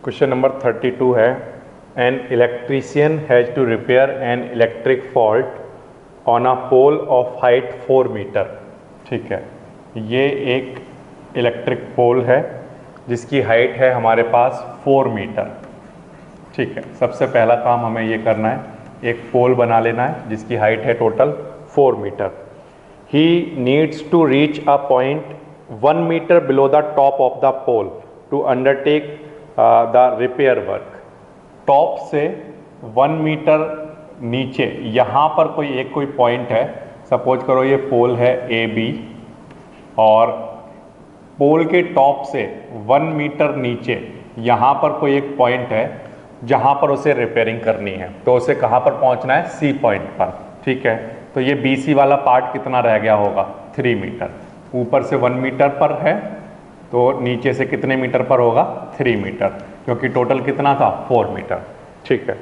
Question number 32 है an electrician has to repair an electric fault on a pole of height 4 metre. ठीक है, ये एक electric pole है जिसकी हाइट है हमारे पास 4 मीटर। ठीक है, सबसे पहला काम हमें ये करना है, एक पोल बना लेना है जिसकी हाइट है total 4 metre. He needs to reach a point 1 metre below the top of the pole to undertake the repair work. Top से 1 मीटर नीचे यहाँ पर कोई पॉइंट है, सपोज करो ये पोल है ए बी, और पोल के टॉप से 1 मीटर नीचे यहाँ पर कोई एक पॉइंट है जहाँ पर उसे रिपेयरिंग करनी है। तो उसे कहाँ पर पहुँचना है? सी पॉइंट पर। ठीक है, तो ये बी सी वाला पार्ट कितना रह गया होगा? 3 मीटर। ऊपर से 1 मीटर पर है तो नीचे से कितने मीटर पर होगा? 3 मीटर, क्योंकि टोटल कितना था? 4 मीटर। ठीक है,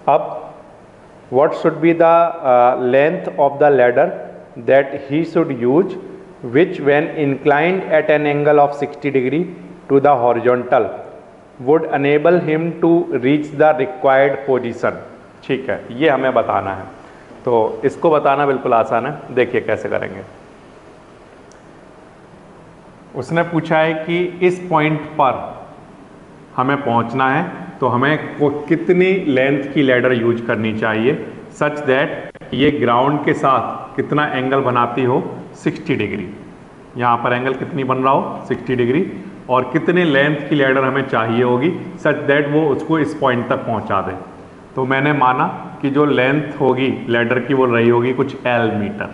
अब what should be the length of the ladder that he should use, which when inclined at an angle of 60 degree to the horizontal would enable him to reach the required position। ठीक है, ये हमें बताना है, तो इसको बताना बिल्कुल आसान है। देखिए कैसे करेंगे। उसने पूछा है कि इस पॉइंट पर हमें पहुंचना है तो हमें कितनी लेंथ की लैडर यूज करनी चाहिए सच दैट ये ग्राउंड के साथ कितना एंगल बनाती हो? 60 डिग्री। यहाँ पर एंगल कितनी बन रहा हो? 60 डिग्री। और कितने लेंथ की लैडर हमें चाहिए होगी सच दैट वो उसको इस पॉइंट तक पहुँचा दे। तो मैंने माना कि जो लेंथ होगी लैडर की वो रही होगी कुछ L मीटर।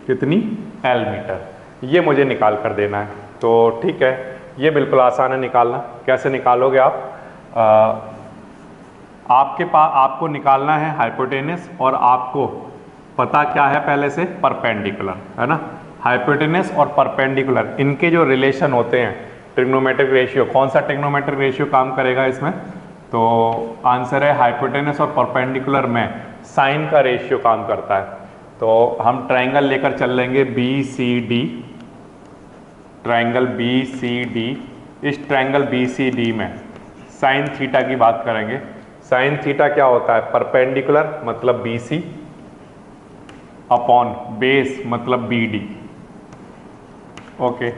कितनी? L metre. ये मुझे निकाल कर देना है। तो ठीक है, ये बिल्कुल आसान है निकालना। कैसे निकालोगे आप? आपको निकालना है हाइपोटेनस, और आपको पता क्या है पहले से? परपेंडिकुलर, है ना। हाइपोटेनस और परपेंडिकुलर इनके जो रिलेशन होते हैं, ट्रिग्नोमेट्रिक रेशियो, कौन सा ट्रिग्नोमेट्रिक रेशियो काम करेगा इसमें? तो आंसर है हाइपोटेनस और परपेंडिकुलर में साइन का रेशियो काम करता है। तो हम ट्राइंगल लेकर चल लेंगे B C D, triangle B C D. इस ट्राइंगल बी सी डी में साइन थीटा की बात करेंगे। साइन थीटा क्या होता है? परपेंडिकुलर मतलब बी सी अपॉन बेस मतलब B D. Okay,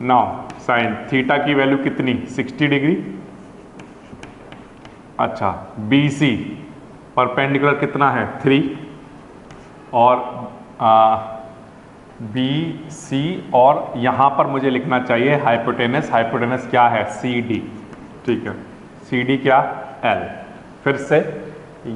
now sine theta की वैल्यू कितनी? 60 डिग्री। अच्छा, बी सी परपेंडिकुलर कितना है? 3, और बी सी, और यहाँ पर मुझे लिखना चाहिए हाइपोटेनस। हाइपोटेनस क्या है? C D. ठीक है, सी डी क्या? एल। फिर से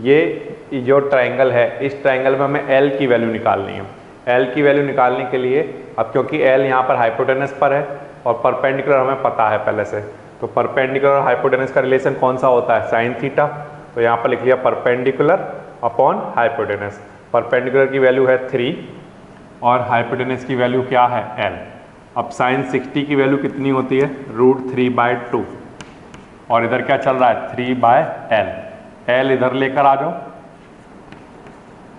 ये जो ट्राइंगल है, इस ट्राइंगल में हमें एल की वैल्यू निकालनी है। एल की वैल्यू निकालने के लिए, अब क्योंकि एल यहाँ पर हाइपोटेनस पर है और परपेंडिकुलर हमें पता है पहले से, तो परपेंडिकुलर और हाइपोटेनस का रिलेशन कौन सा होता है? Sine theta. तो यहाँ पर लिख लिया परपेंडिकुलर अपॉन हाइपोटेनस। परपेंडिकुलर की वैल्यू है 3 और हाइपोटेनस की वैल्यू क्या है? L। अब साइन 60 की वैल्यू कितनी होती है? √3/2, और इधर क्या चल रहा है? 3/L। L इधर लेकर आ जाओ,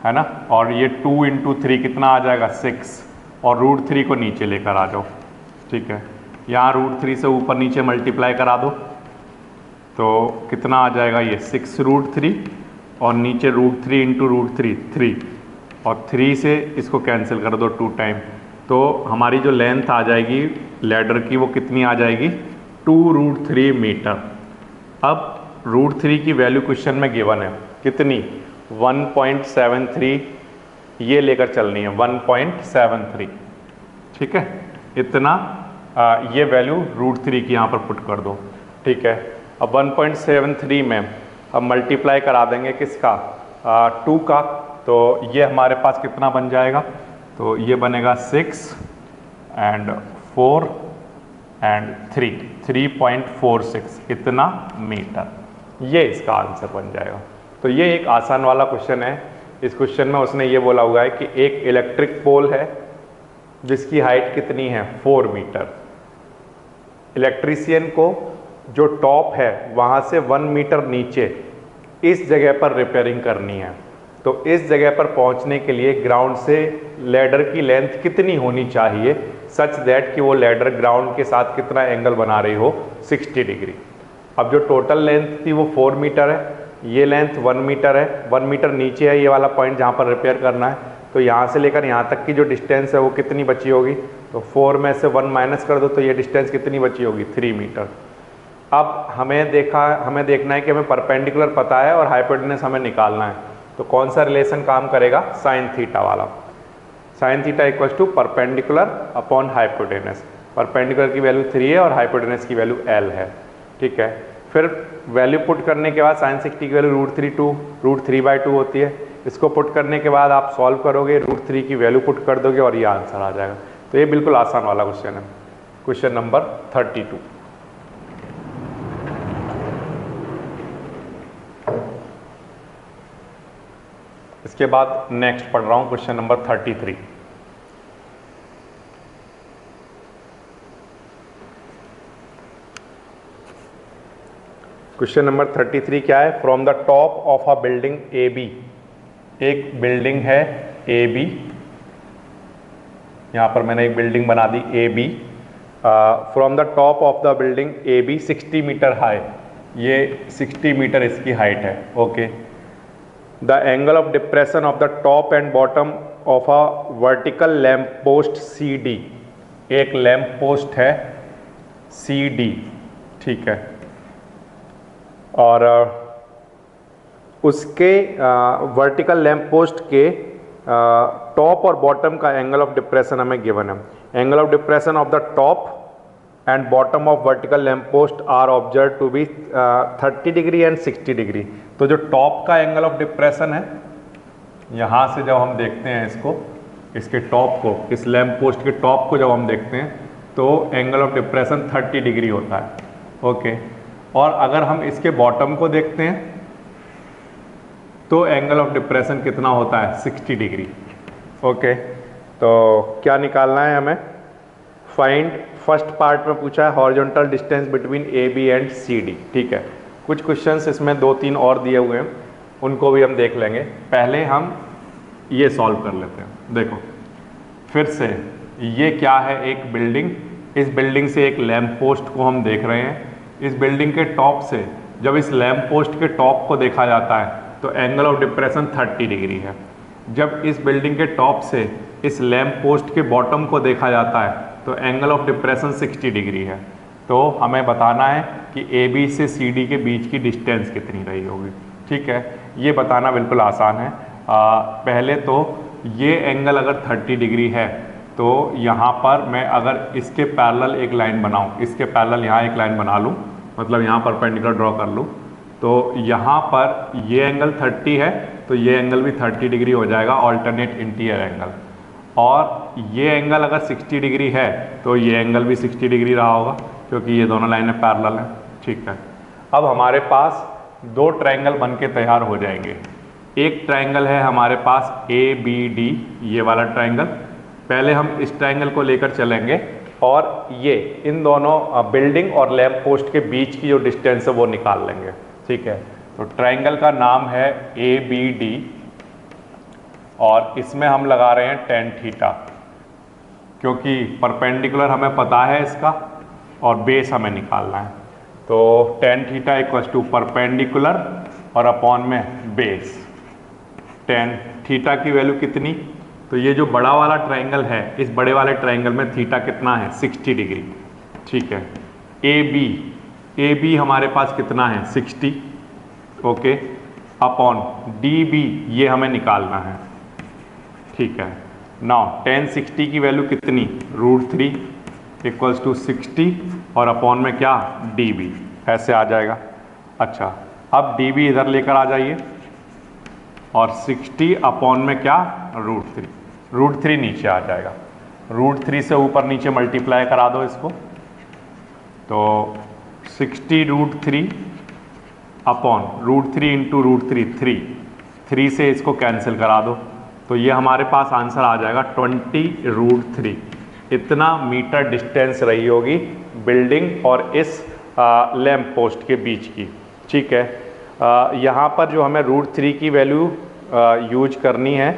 है ना, और ये 2 × 3 कितना आ जाएगा? 6, और √3 को नीचे लेकर आ जाओ। ठीक है, यहाँ √3 से ऊपर नीचे मल्टीप्लाई करा दो तो कितना आ जाएगा? ये 6√3, और नीचे √3 × √3 3, और 3 से इसको कैंसिल कर दो 2 टाइम। तो हमारी जो लेंथ आ जाएगी लैडर की वो कितनी आ जाएगी? 2√3 मीटर। अब √3 की वैल्यू क्वेश्चन में गिवन है कितनी? 1.73। ये लेकर चलनी है 1.73। ठीक है, इतना ये वैल्यू √3 की यहाँ पर पुट कर दो। ठीक है, अब 1.73 में अब मल्टीप्लाई करा देंगे किसका? 2 का। तो ये हमारे पास कितना बन जाएगा? तो ये बनेगा 6 and 4 and 3, 3.46 इतना मीटर। ये इसका आंसर बन जाएगा। तो ये एक आसान वाला क्वेश्चन है। इस क्वेश्चन में उसने ये बोला हुआ है कि एक इलेक्ट्रिक पोल है जिसकी हाइट कितनी है? 4 मीटर। इलेक्ट्रीशियन को जो टॉप है वहाँ से 1 मीटर नीचे इस जगह पर रिपेयरिंग करनी है। तो इस जगह पर पहुंचने के लिए ग्राउंड से लैडर की लेंथ कितनी होनी चाहिए सच दैट कि वो लैडर ग्राउंड के साथ कितना एंगल बना रही हो? 60 डिग्री। अब जो टोटल लेंथ थी वो 4 मीटर है, ये लेंथ 1 मीटर है, 1 मीटर नीचे है ये वाला पॉइंट जहाँ पर रिपेयर करना है, तो यहाँ से लेकर यहाँ तक की जो डिस्टेंस है वो कितनी बची होगी, तो 4 में से 1 माइनस कर दो तो ये डिस्टेंस कितनी बची होगी, 3 मीटर। अब हमें देखना है कि हमें परपेंडिकुलर पता है और हाइपोटेनस हमें निकालना है, तो कौन सा रिलेशन काम करेगा, साइन थीटा वाला। Sine theta equals to perpendicular upon hypotenuse. Perpendicular की वैल्यू 3 है और हाइपोटेनस की वैल्यू L है, ठीक है। फिर वैल्यू पुट करने के बाद साइन 60 की वैल्यू √3/2 होती है। इसको पुट करने के बाद आप सॉल्व करोगे, √3 की वैल्यू पुट कर दोगे और ये आंसर आ जाएगा। तो ये बिल्कुल आसान वाला क्वेश्चन है, क्वेश्चन नंबर 32। इसके बाद नेक्स्ट पढ़ रहा हूं क्वेश्चन नंबर 33। क्वेश्चन नंबर 33 क्या है, from the top of a building AB, एक बिल्डिंग है AB, यहां पर मैंने एक बिल्डिंग बना दी AB, from the top of the building AB 60 metre high, ये 60 मीटर इसकी हाइट है, okay. The angle of depression of the top and bottom of a vertical lamp post CD, एक लैम्प पोस्ट है CD, ठीक है, और उसके vertical lamp post के टॉप और बॉटम का एंगल ऑफ डिप्रेशन हमें गिवन है। Angle of depression of the top and bottom of vertical lamp post are observe to be 30 degree and 60 degree. तो जो टॉप का एंगल ऑफ डिप्रेशन है, यहाँ से जब हम देखते हैं इसको, इसके टॉप को, इस लैम्प पोस्ट के टॉप को जब हम देखते हैं तो एंगल ऑफ डिप्रेशन 30 डिग्री होता है, ओके। और अगर हम इसके बॉटम को देखते हैं तो एंगल ऑफ डिप्रेशन कितना होता है, 60 डिग्री, ओके। तो क्या निकालना है हमें, फाइंड, फर्स्ट पार्ट में पूछा है horizontal distance between AB and CD, ठीक है। कुछ क्वेश्चंस इसमें 2-3 और दिए हुए हैं, उनको भी हम देख लेंगे। पहले हम ये सॉल्व कर लेते हैं। देखो फिर से, ये क्या है, एक बिल्डिंग, इस बिल्डिंग से एक लैम्प पोस्ट को हम देख रहे हैं। इस बिल्डिंग के टॉप से जब इस लैम्प पोस्ट के टॉप को देखा जाता है तो एंगल ऑफ डिप्रेशन 30 डिग्री है। जब इस बिल्डिंग के टॉप से इस लैम्प पोस्ट के बॉटम को देखा जाता है तो एंगल ऑफ डिप्रेशन 60 डिग्री है। तो हमें बताना है कि AB से CD के बीच की डिस्टेंस कितनी रही होगी, ठीक है। ये बताना बिल्कुल आसान है। पहले तो ये एंगल अगर 30 डिग्री है तो यहाँ पर मैं अगर इसके पैरेलल एक लाइन बनाऊँ, इसके पैरेलल यहाँ एक लाइन बना लूँ, मतलब यहाँ परपेंडिकुलर ड्रॉ कर लूँ, तो यहाँ पर ये एंगल 30 है तो ये एंगल भी 30 डिग्री हो जाएगा, ऑल्टरनेट इंटीरियर एंगल। और ये एंगल अगर 60 डिग्री है तो ये एंगल भी 60 डिग्री रहा होगा, क्योंकि ये दोनों लाइनें पैरेलल हैं, ठीक है। अब हमारे पास 2 ट्रायंगल बन के तैयार हो जाएंगे। एक ट्रायंगल है हमारे पास ABD, ये वाला ट्रायंगल। पहले हम इस ट्रायंगल को लेकर चलेंगे और ये इन दोनों बिल्डिंग और लैम्प पोस्ट के बीच की जो डिस्टेंस है वो निकाल लेंगे, ठीक है। तो ट्रायंगल का नाम है ABD और इसमें हम लगा रहे हैं tan थीटा, क्योंकि परपेंडिकुलर हमें पता है इसका और बेस हमें निकालना है। तो tan theta equals to perpendicular और अपॉन में बेस। tan थीटा की वैल्यू कितनी, तो ये जो बड़ा वाला ट्रायंगल है, इस बड़े वाले ट्रायंगल में थीटा कितना है, 60 डिग्री, ठीक है। AB हमारे पास कितना है, 60, ओके, अपॉन DB ये हमें निकालना है, ठीक है। नाउ tan 60 की वैल्यू कितनी, √3 इक्वल्स टू 60 और अपॉन में क्या, DB, ऐसे आ जाएगा। अच्छा, अब DB इधर लेकर आ जाइए और 60 अपॉन में क्या, √3 नीचे आ जाएगा। √3 से ऊपर नीचे मल्टीप्लाई करा दो इसको, तो 60 √3 अपॉन √3 इंटू √3, 3 से इसको कैंसिल करा दो, तो ये हमारे पास आंसर आ जाएगा 20 √3। इतना मीटर डिस्टेंस रही होगी बिल्डिंग और इस लैम्प पोस्ट के बीच की, ठीक है। यहाँ पर जो हमें √3 की वैल्यू यूज करनी है,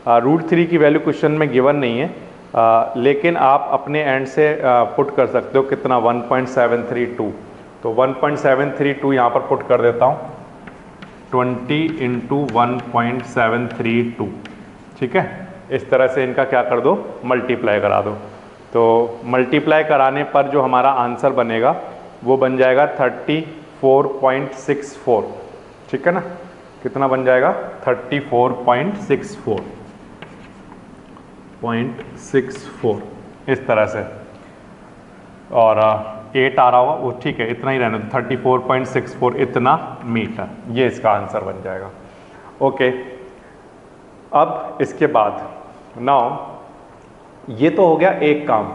√3 की वैल्यू क्वेश्चन में गिवन नहीं है, लेकिन आप अपने एंड से पुट कर सकते हो, कितना, 1.732। तो 1.732 यहाँ पर पुट कर देता हूँ, 20 इंटू 1.732, ठीक है। इस तरह से इनका क्या कर दो, मल्टीप्लाई करा दो। तो मल्टीप्लाई कराने पर जो हमारा आंसर बनेगा वो बन जाएगा 34.64, ठीक है ना। कितना बन जाएगा, 34.64 इस तरह से। और 8 आ रहा होगा वो, ठीक है, इतना ही रहने दो, 34.64 इतना मीटर, ये इसका आंसर बन जाएगा। ओके, अब इसके बाद नाउ ये तो हो गया एक काम,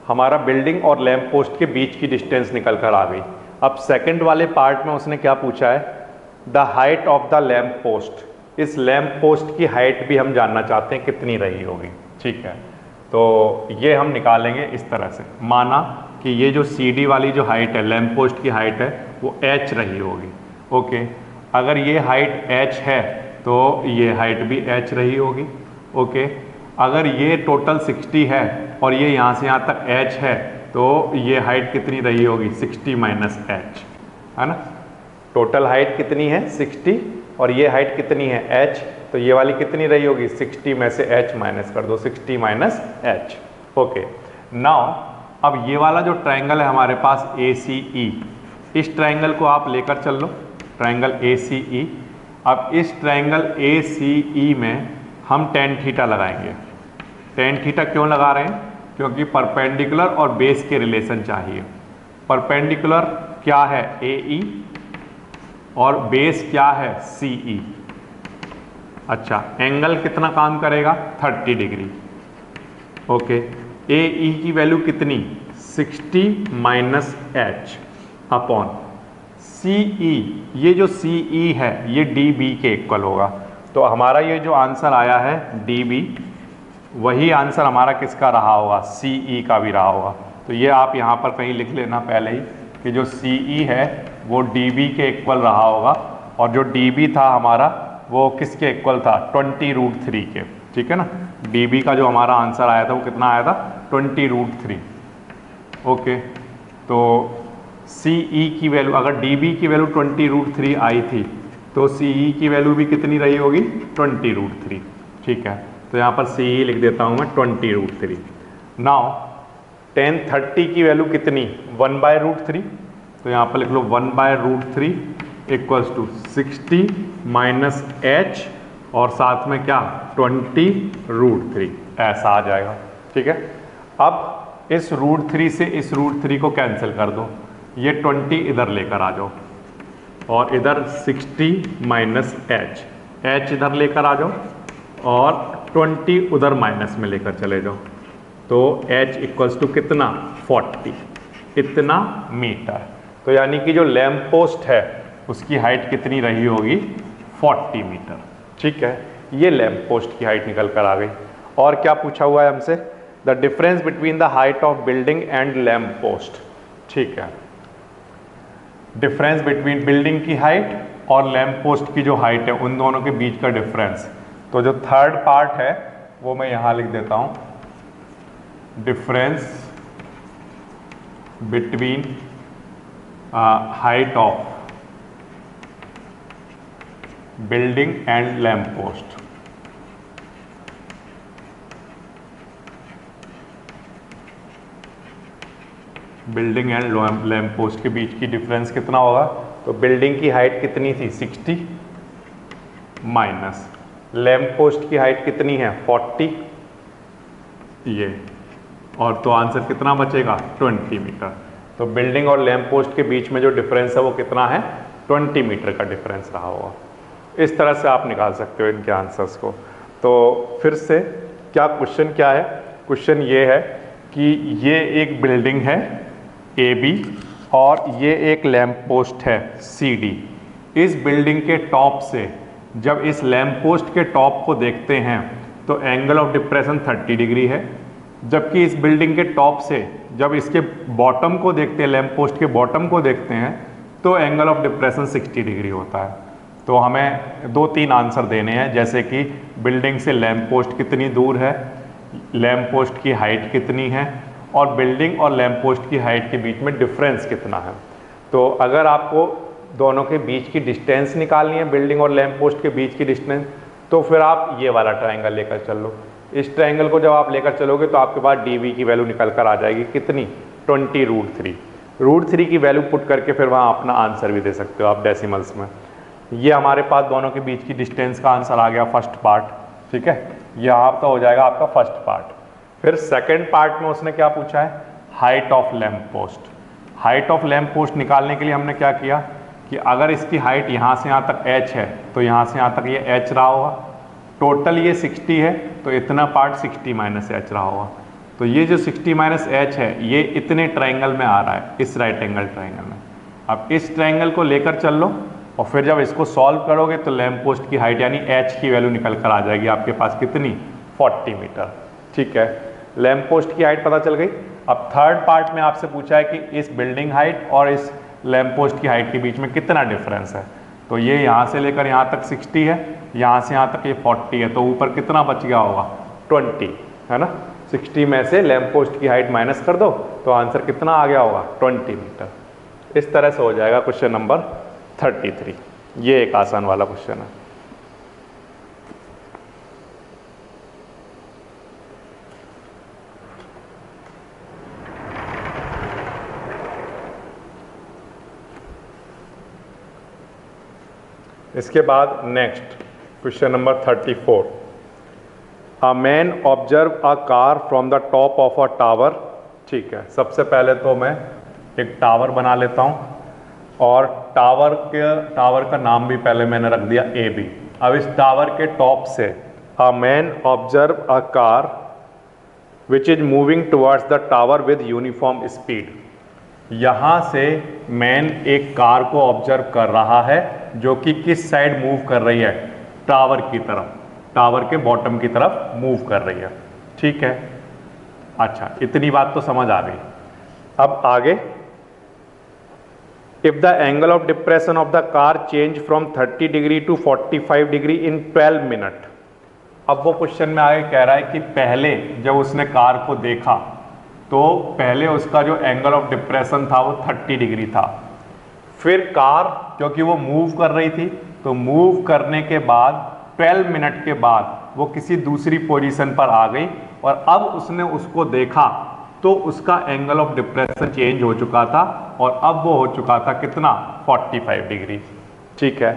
हमारा बिल्डिंग और लैंप पोस्ट के बीच की डिस्टेंस निकल कर आ गई। अब सेकंड वाले पार्ट में उसने क्या पूछा है, the height of the lamp post. इस लैंप पोस्ट की हाइट भी हम जानना चाहते हैं कितनी रही होगी, ठीक है। तो ये हम निकालेंगे इस तरह से, माना कि ये जो CD वाली जो हाइट है, लैंप पोस्ट की हाइट है, वो h रही होगी। ओके, अगर ये हाइट h है तो ये हाइट भी h रही होगी। ओके, अगर ये टोटल 60 है और ये यहाँ से यहाँ तक h है तो ये हाइट कितनी रही होगी, 60 माइनस h, है ना। टोटल हाइट कितनी है 60 और ये हाइट कितनी है h, तो ये वाली कितनी रही होगी, 60 में से h माइनस कर दो, 60 माइनस h। ओके, नाउ अब ये वाला जो ट्रायंगल है हमारे पास ACE, इस ट्रायंगल को आप लेकर चल लो, ट्रायंगल ACE। अब इस ट्रायंगल ACE में हम tan थीटा लगाएंगे। tan थीटा क्यों लगा रहे हैं, क्योंकि परपेंडिकुलर और बेस के रिलेशन चाहिए। परपेंडिकुलर क्या है AE और बेस क्या है CE। अच्छा, एंगल कितना काम करेगा, 30 डिग्री। ओके, AE की वैल्यू कितनी, 60 माइनस h अपॉन CE, ये जो CE है ये DB के इक्वल होगा। तो हमारा ये जो आंसर आया है DB, वही आंसर हमारा किसका रहा होगा, CE का भी रहा होगा। तो ये आप यहाँ पर कहीं लिख लेना पहले ही कि जो CE है वो DB के इक्वल रहा होगा, और जो DB था हमारा वो किसके इक्वल था, 20√3 के, ठीक है ना। DB का जो हमारा आंसर आया था वो कितना आया था, 20√3। ओके, तो CE की वैल्यू, अगर DB की वैल्यू 20√3 आई थी तो CE की वैल्यू भी कितनी रही होगी, 20√3, ठीक है। तो यहाँ पर CE लिख देता हूँ मैं 20√3। नाउ tan 30 की वैल्यू कितनी, 1/√3, तो यहाँ पर लिख लो 1/√3 इक्वल्स टू 60 माइनस h और साथ में क्या, 20√3, ऐसा आ जाएगा, ठीक है। अब इस √3 से इस √3 को कैंसिल कर दो, ये 20 इधर लेकर आ जाओ और इधर 60 माइनस h इधर लेकर आ जाओ और 20 उधर माइनस में लेकर चले जाओ, तो h इक्वल्स टू कितना, 40, इतना मीटर। तो यानी कि जो लैंप पोस्ट है उसकी हाइट कितनी रही होगी, 40 मीटर, ठीक है। ये लैंप पोस्ट की हाइट निकल कर आ गई। और क्या पूछा हुआ है हमसे, the difference between the height of building and lamp post, ठीक है। डिफरेंस बिटवीन बिल्डिंग की हाइट और लैंप पोस्ट की जो हाइट है उन दोनों के बीच का डिफरेंस। तो जो थर्ड पार्ट है वो मैं यहाँ लिख देता हूँ, difference between height of building and lamp post. Building and lamp post के बीच की डिफरेंस कितना होगा, तो बिल्डिंग की हाइट कितनी थी, 60 माइनस लैंप पोस्ट की हाइट कितनी है, 40, ये, और तो आंसर कितना बचेगा, 20 मीटर। तो बिल्डिंग और लैंप पोस्ट के बीच में जो डिफरेंस है वो कितना है, 20 मीटर का डिफरेंस रहा होगा। इस तरह से आप निकाल सकते हो इनके आंसर्स को। तो फिर से क्या क्वेश्चन क्या है, क्वेश्चन ये है कि ये एक बिल्डिंग है AB और ये एक लैंप पोस्ट है CD। इस बिल्डिंग के टॉप से जब इस लैंप पोस्ट के टॉप को देखते हैं तो एंगल ऑफ डिप्रेशन 30 डिग्री है, जबकि इस बिल्डिंग के टॉप से जब इसके बॉटम को देखते हैं, लैंप पोस्ट के बॉटम को देखते हैं, तो एंगल ऑफ डिप्रेशन 60 डिग्री होता है। तो हमें 2-3 आंसर देने हैं, जैसे कि बिल्डिंग से लैंप पोस्ट कितनी दूर है, लैंप पोस्ट की हाइट कितनी है और बिल्डिंग और लैंप पोस्ट की हाइट के बीच में डिफरेंस कितना है। तो अगर आपको दोनों के बीच की डिस्टेंस निकालनी है, बिल्डिंग और लैंप पोस्ट के बीच की डिस्टेंस, तो फिर आप ये वाला ट्रायंगल लेकर चल लो। इस ट्रायंगल को जब आप लेकर चलोगे तो आपके पास dv की वैल्यू निकल कर आ जाएगी कितनी, 20√3। √3 की वैल्यू पुट करके फिर वहाँ अपना आंसर भी दे सकते हो आप डेसिमल्स में। ये हमारे पास दोनों के बीच की डिस्टेंस का आंसर आ गया फर्स्ट पार्ट, ठीक है। ये आपका हो जाएगा आपका फर्स्ट पार्ट। फिर सेकेंड पार्ट में उसने क्या पूछा है, height of lamp post. Height of lamp post निकालने के लिए हमने क्या किया कि अगर इसकी हाइट यहाँ से यहाँ तक h है तो यहाँ से यहाँ तक ये h रहा होगा, टोटल ये 60 है तो इतना पार्ट 60 माइनस h रहा होगा। तो ये जो 60 माइनस h है ये इतने ट्रायंगल में आ रहा है, इस राइट एंगल ट्रायंगल में। अब इस ट्रायंगल को लेकर चल लो और फिर जब इसको सॉल्व करोगे तो लैंप पोस्ट की हाइट यानी h की वैल्यू निकल कर आ जाएगी आपके पास कितनी, 40 मीटर, ठीक है। लैंप पोस्ट की हाइट पता चल गई। अब थर्ड पार्ट में आपसे पूछा है कि इस बिल्डिंग हाइट और इस लैंप पोस्ट की हाइट के बीच में कितना डिफरेंस है। तो ये यहाँ से लेकर यहाँ तक 60 है, यहाँ से यहाँ तक ये 40 है, तो ऊपर कितना बच गया होगा, 20, है ना। 60 में से लैंप पोस्ट की हाइट माइनस कर दो तो आंसर कितना आ गया होगा, 20 मीटर। इस तरह से हो जाएगा क्वेश्चन नंबर 33। ये एक आसान वाला क्वेश्चन है। इसके बाद next question number 34। A man observe a car from the top of a tower. ठीक है, सबसे पहले तो मैं एक टावर बना लेता हूं और टावर का नाम भी पहले मैंने रख दिया AB। अब इस टावर के टॉप से a man observe a car which is moving towards the tower with uniform speed. यहाँ से मैन एक कार को ऑब्जर्व कर रहा है जो कि किस साइड मूव कर रही है, टावर की तरफ, टावर के बॉटम की तरफ मूव कर रही है, ठीक है। अच्छा, इतनी बात तो समझ आ गई। अब आगे, if the angle of depression of the car change from 30 degree to 45 degree in 12 minute. अब वो क्वेश्चन में आगे कह रहा है कि पहले जब उसने कार को देखा तो पहले उसका जो एंगल ऑफ डिप्रेशन था वो 30 डिग्री था। फिर कार क्योंकि वो मूव कर रही थी तो मूव करने के बाद 12 मिनट के बाद वो किसी दूसरी पोजीशन पर आ गई और अब उसने उसको देखा तो उसका एंगल ऑफ डिप्रेशन चेंज हो चुका था और अब वो हो चुका था कितना, 45 डिग्री, ठीक है।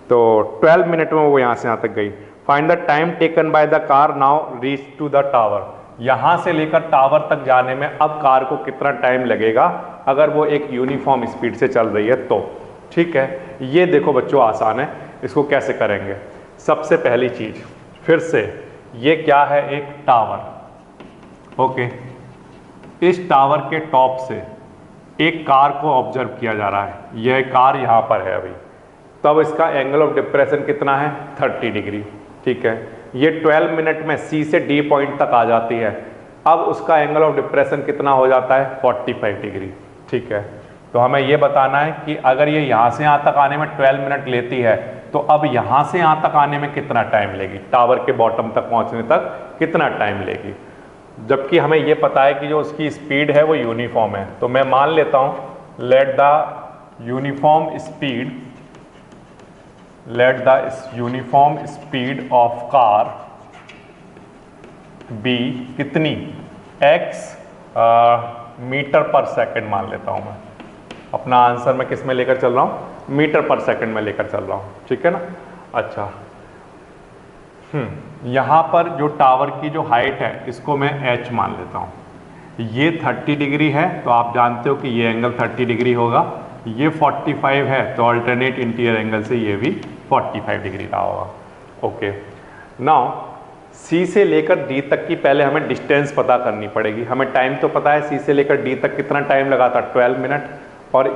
तो 12 मिनट में वो यहाँ से यहाँ तक गई। Find the time taken by the car now reach to the tower. यहाँ से लेकर टावर तक जाने में अब कार को कितना टाइम लगेगा अगर वो एक यूनिफॉर्म स्पीड से चल रही है तो, ठीक है। ये देखो बच्चों आसान है, इसको कैसे करेंगे। सबसे पहली चीज, फिर से ये क्या है, एक टावर, ओके। इस टावर के टॉप से एक कार को ऑब्जर्व किया जा रहा है, यह कार यहाँ पर है अभी, तब इसका एंगल ऑफ डिप्रेशन कितना है, 30 डिग्री, ठीक है। ये 12 मिनट में C से D पॉइंट तक आ जाती है, अब उसका एंगल ऑफ डिप्रेशन कितना हो जाता है, 45 डिग्री, ठीक है। तो हमें ये बताना है कि अगर ये यहाँ से यहाँ तक आने में 12 मिनट लेती है तो अब यहाँ से यहाँ तक आने में कितना टाइम लेगी, टावर के बॉटम तक पहुँचने तक कितना टाइम लेगी। जबकि हमें ये पता है कि जो उसकी स्पीड है वो यूनिफॉर्म है, तो मैं मान लेता हूँ let the uniform speed of car be कितनी, x मीटर पर सेकंड मान लेता हूं मैं। अपना आंसर मैं किस में लेकर चल रहा हूं, मीटर पर सेकंड में लेकर चल रहा हूं, ठीक है ना। अच्छा, यहां पर जो टावर की जो हाइट है इसको मैं h मान लेता हूं। ये 30 डिग्री है तो आप जानते हो कि ये एंगल 30 डिग्री होगा, ये 45 है तो अल्टरनेट इंटीरियर एंगल से ये भी 45 डिग्री रहा होगा, ओके। नाउ C से लेकर D तक की पहले हमें डिस्टेंस पता करनी पड़ेगी। हमें टाइम तो पता है C से लेकर D तक कितना टाइम लगा था, 12 मिनट, और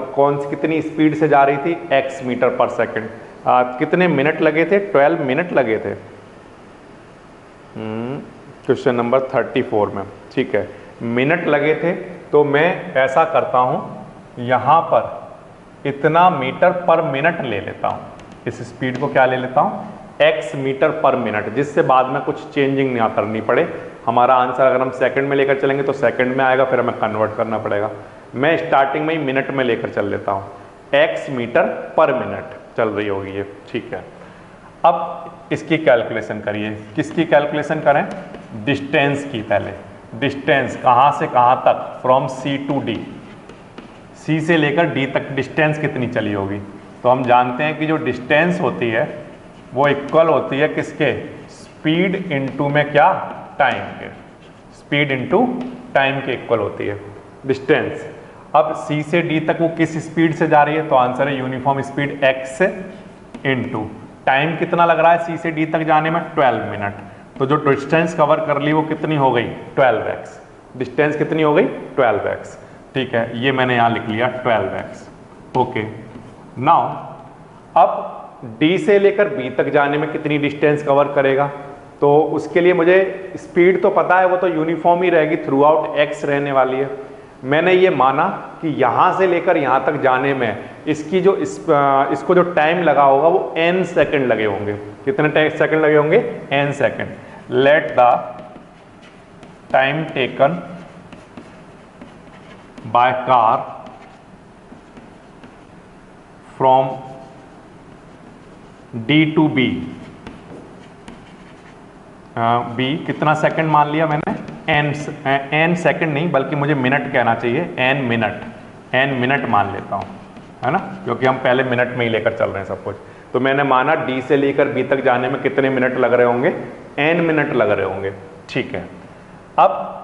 कितनी स्पीड से जा रही थी, x मीटर पर सेकंड। कितने मिनट लगे थे, 12 मिनट लगे थे क्वेश्चन नंबर 34 में, ठीक है, मिनट लगे थे। तो मैं ऐसा करता हूँ, यहाँ पर इतना मीटर पर मिनट ले लेता हूँ, इस स्पीड को क्या ले लेता हूँ, x मीटर पर मिनट, जिससे बाद में कुछ चेंजिंग ना करनी पड़े। हमारा आंसर अगर हम सेकंड में लेकर चलेंगे तो सेकंड में आएगा, फिर हमें कन्वर्ट करना पड़ेगा। मैं स्टार्टिंग में ही मिनट में लेकर चल लेता हूँ, x मीटर पर मिनट चल रही होगी ये, ठीक है। अब इसकी कैलकुलेशन करिए, किसकी कैलकुलेशन करें, डिस्टेंस की। पहले डिस्टेंस कहाँ से कहाँ तक, from C to D, C से लेकर D तक डिस्टेंस कितनी चली होगी। तो हम जानते हैं कि जो डिस्टेंस होती है वो इक्वल होती है किसके, स्पीड इनटू में क्या, टाइम के, स्पीड इनटू टाइम के इक्वल होती है डिस्टेंस। अब C से D तक वो किस स्पीड से जा रही है, तो आंसर है uniform speed x into time कितना लग रहा है C से D तक जाने में, 12 मिनट। तो जो डिस्टेंस कवर कर ली वो कितनी हो गई, 12x। डिस्टेंस कितनी हो गई, 12x, ठीक है। ये मैंने यहाँ लिख लिया 12x, ओके। नाउ अब D से लेकर B तक जाने में कितनी डिस्टेंस कवर करेगा, तो उसके लिए मुझे स्पीड तो पता है, वो तो यूनिफॉर्म ही रहेगी, थ्रू आउट x रहने वाली है। मैंने ये माना कि यहाँ से लेकर यहाँ तक जाने में इसकी जो इसको जो टाइम लगा होगा वो n सेकंड लगे होंगे। कितने सेकंड लगे होंगे, n second. Let the time taken by car from D to B, B कितना सेकंड मान लिया मैंने, n सेकंड नहीं बल्कि मुझे मिनट कहना चाहिए, n मिनट मान लेता हूँ, है ना, क्योंकि हम पहले मिनट में ही लेकर चल रहे हैं सब कुछ। तो मैंने माना D से लेकर B तक जाने में कितने मिनट लग रहे होंगे, n मिनट लग रहे होंगे, ठीक है। अब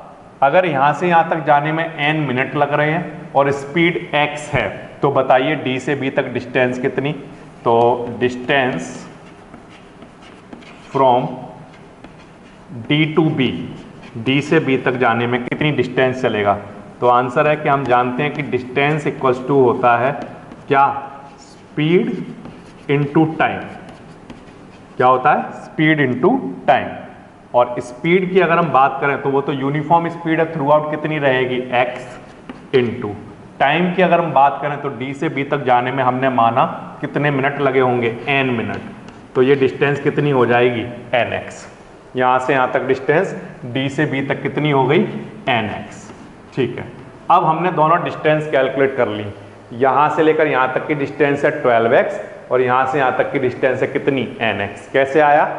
अगर यहाँ से यहाँ तक जाने में n मिनट लग रहे हैं और स्पीड x है, तो बताइए D से B तक डिस्टेंस कितनी, तो distance from D to B, D से B तक जाने में कितनी डिस्टेंस चलेगा, तो आंसर है कि हम जानते हैं कि डिस्टेंस इक्वल्स टू होता है क्या, स्पीड इनटू टाइम। क्या होता है, स्पीड इनटू टाइम। और स्पीड की अगर हम बात करें तो वो तो यूनिफॉर्म स्पीड है, थ्रू आउट कितनी रहेगी, x इनटू टाइम की अगर हम बात करें तो D से B तक जाने में हमने माना कितने मिनट लगे होंगे, n मिनट। तो ये डिस्टेंस कितनी हो जाएगी, nx। यहाँ से यहाँ तक डिस्टेंस D से B तक कितनी हो गई, nx, ठीक है। अब हमने दोनों डिस्टेंस कैलकुलेट कर ली। यहाँ से लेकर यहाँ तक की डिस्टेंस है 12x और यहाँ से यहाँ तक की डिस्टेंस है कितनी, nx। कैसे आया,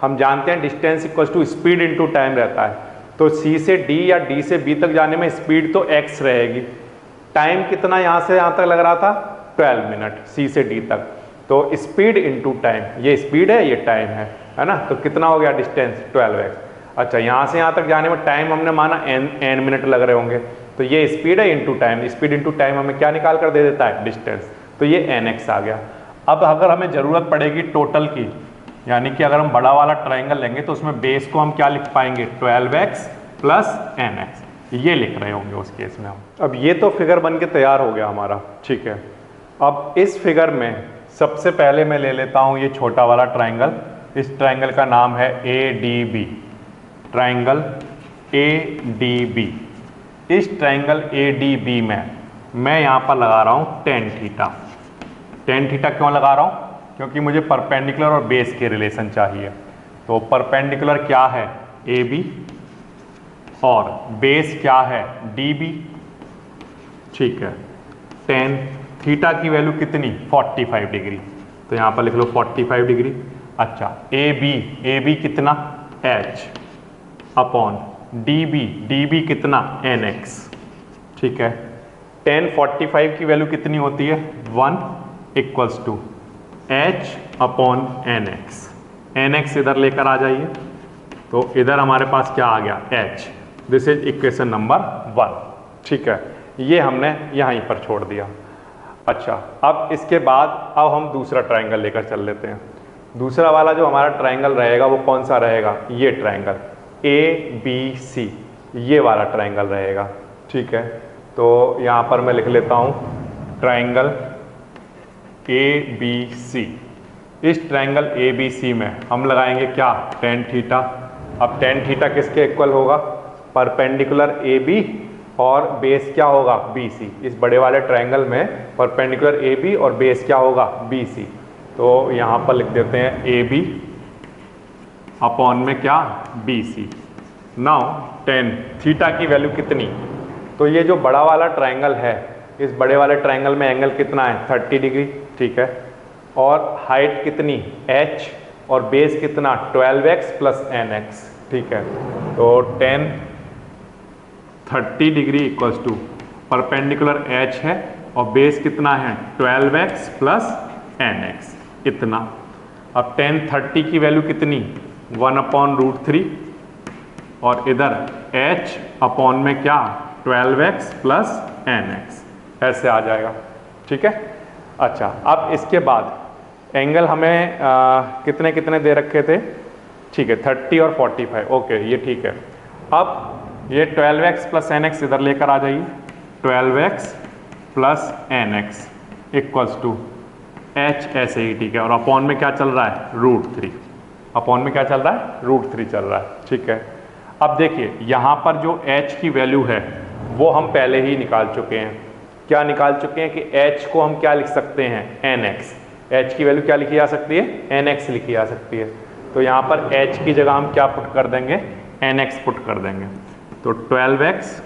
हम जानते हैं distance equal to speed into time रहता है। तो C से D या D से B तक जाने में स्पीड तो x रहेगी, टाइम कितना यहाँ से यहाँ तक लग रहा था, 12 मिनट C से D तक। तो स्पीड इनटू टाइम, ये स्पीड है ये टाइम है ना, तो कितना हो गया डिस्टेंस, 12x। अच्छा, यहाँ से यहाँ तक जाने में टाइम हमने माना n मिनट लग रहे होंगे, तो ये स्पीड है into time, speed into time हमें क्या निकाल कर दे देता है, डिस्टेंस। तो ये nx आ गया। अब अगर हमें ज़रूरत पड़ेगी टोटल की, यानी कि अगर हम बड़ा वाला ट्राइंगल लेंगे तो उसमें बेस को हम क्या लिख पाएंगे, 12x प्लस nx, ये लिख रहे होंगे उस केस में हम। अब ये तो फिगर बन के तैयार हो गया हमारा, ठीक है। अब इस फिगर में सबसे पहले मैं ले लेता हूँ ये छोटा वाला ट्राइंगल। इस ट्राइंगल का नाम है ADB, ट्राइंगल ADB। इस ट्राइंगल ADB में मैं यहाँ पर लगा रहा हूँ tan थीटा। tan थीटा क्यों लगा रहा हूँ, क्योंकि मुझे परपेंडिकुलर और बेस के रिलेशन चाहिए। तो परपेंडिकुलर क्या है, AB, और बेस क्या है, DB, ठीक है। tan थीटा की वैल्यू कितनी, 45 डिग्री, तो यहाँ पर लिख लो 45 डिग्री। अच्छा, AB कितना, h अपॉन DB कितना, nx, ठीक है। tan 45 की वैल्यू कितनी होती है, 1 equals to h upon nx। nx इधर लेकर आ जाइए, तो इधर हमारे पास क्या आ गया, h। This is equation number 1, ठीक है। ये हमने यहीं पर छोड़ दिया। अच्छा, अब इसके बाद अब हम दूसरा ट्राइंगल लेकर चल लेते हैं। दूसरा वाला जो हमारा ट्राइंगल रहेगा वो कौन सा रहेगा, ये ट्राइंगल ABC, ये वाला ट्राइंगल रहेगा, ठीक है। तो यहाँ पर मैं लिख लेता हूँ ट्राइंगल ABC। इस ट्राइंगल ABC में हम लगाएंगे क्या, tan थीटा। अब tan थीटा किसके इक्वल होगा, परपेंडिकुलर AB और बेस क्या होगा, BC। इस बड़े वाले ट्राइंगल में परपेंडिकुलर AB और बेस क्या होगा, BC। तो यहाँ पर लिख देते हैं AB अपॉन में क्या, BC। नाउ tan थीटा की वैल्यू कितनी, तो ये जो बड़ा वाला ट्रायंगल है, इस बड़े वाले ट्रायंगल में एंगल कितना है 30 डिग्री, ठीक है, और हाइट कितनी h और बेस कितना 12x प्लस nx, ठीक है। तो 30 degree equals to perpendicular h है और बेस कितना है 12x प्लस nx, इतना। अब 30 की वैल्यू कितनी 1/√3 और इधर h अपॉन में क्या 12x प्लस nx, ऐसे आ जाएगा, ठीक है। अच्छा, अब इसके बाद एंगल हमें कितने कितने दे रखे थे, ठीक है, 30 और 45, ओके, ये ठीक है। अब ये 12x प्लस nx इधर लेकर आ जाइए, 12x plus nx equals to h, ऐसे ही, ठीक है, और अपॉन में क्या चल रहा है √3, अपॉन में क्या चल रहा है √3 चल रहा है, ठीक है। अब देखिए यहाँ पर जो h की वैल्यू है वो हम पहले ही निकाल चुके हैं। क्या निकाल चुके हैं कि h को हम क्या लिख सकते हैं nx, h की वैल्यू क्या लिखी जा सकती है nx लिखी जा सकती है। तो यहाँ पर h की जगह हम क्या पुट कर देंगे nx पुट कर देंगे। तो 12x